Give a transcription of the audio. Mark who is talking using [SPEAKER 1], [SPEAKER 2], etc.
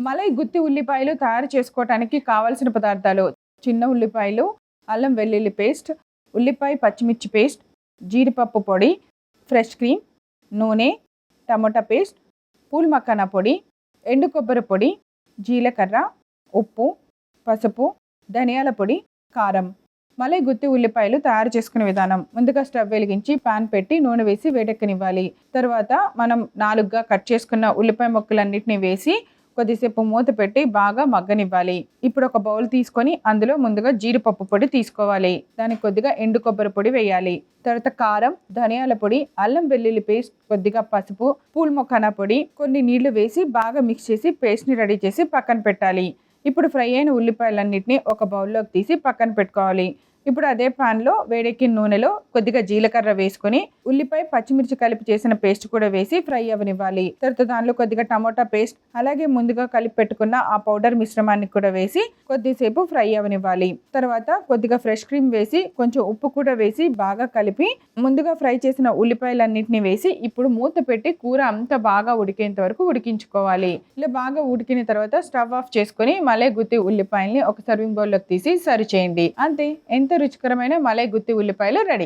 [SPEAKER 1] మలై గుత్తి ఉల్లిపాయలు తయారు చేసుకోవటానికి కావలసిన పదార్థాలు: చిన్న ఉల్లిపాయలు, అల్లం వెల్లుల్లి పేస్ట్, ఉల్లిపాయ పచ్చిమిర్చి పేస్ట్, జీడిపప్పు పొడి, ఫ్రెష్ క్రీమ్, నూనె, టమోటా పేస్ట్, పూల్ మఖానా పొడి, ఎండు కొబ్బరి పొడి, జీలకర్ర, ఉప్పు, పసుపు, ధనియాల పొడి, కారం. మలై గుత్తి ఉల్లిపాయలు తయారు చేసుకునే విధానం: ముందుగా స్టవ్ వెలిగించి పాన్ పెట్టి నూనె వేసి వేడెక్కనివ్వాలి. తర్వాత మనం 4గా కట్ చేసుకున్న ఉల్లిపాయ ముక్కలన్నిటిని వేసి కొద్దిసేపు మూత పెట్టి బాగా మగ్గనివ్వాలి. ఇప్పుడు ఒక బౌల్ తీసుకొని అందులో ముందుగా జీడిపప్పు పొడి తీసుకోవాలి. దానికి కొద్దిగా ఎండు కొబ్బరి పొడి వేయాలి. తర్వాత కారం, ధనియాల పొడి, అల్లం వెల్లుల్లి పేస్ట్, కొద్దిగా పసుపు, పూల్ మఖానా పొడి, కొన్ని నీళ్లు వేసి బాగా మిక్స్ చేసి పేస్ట్ని రెడీ చేసి పక్కన పెట్టాలి. ఇప్పుడు ఫ్రై అయిన ఉల్లిపాయలన్నిటిని ఒక బౌల్లోకి తీసి పక్కన పెట్టుకోవాలి. ఇప్పుడు అదే పాన్లో వేడెక్కిన నూనెలో కొద్దిగా జీలకర్ర వేసుకొని ఉల్లిపాయ పచ్చిమిర్చి కలిపి చేసిన పేస్ట్ కూడా వేసి ఫ్రై అవ్వనివ్వాలి. తర్వాత దానిలో కొద్దిగా టమోటా పేస్ట్, అలాగే ముందుగా కలిపి పెట్టుకున్న ఆ పౌడర్ మిశ్రమాన్ని కూడా వేసి కొద్దిసేపు ఫ్రై అవ్వనివ్వాలి. తర్వాత కొద్దిగా ఫ్రెష్ క్రీమ్ వేసి కొంచెం ఉప్పు కూడా వేసి బాగా కలిపి ముందుగా ఫ్రై చేసిన ఉల్లిపాయలన్నింటినీ వేసి ఇప్పుడు మూత పెట్టి కూర అంతా బాగా ఉడికేంత వరకు ఉడికించుకోవాలి. ఇలా బాగా ఉడికిన తర్వాత స్టవ్ ఆఫ్ చేసుకొని మలై గుత్తి ఉల్లిపాయల్ని ఒక సర్వింగ్ బౌల్లోకి తీసి సర్వ్ చేయండి. అంతే, ఎంతో రుచికరమైన మలై గుత్తి ఉల్లిపాయలు రెడీ.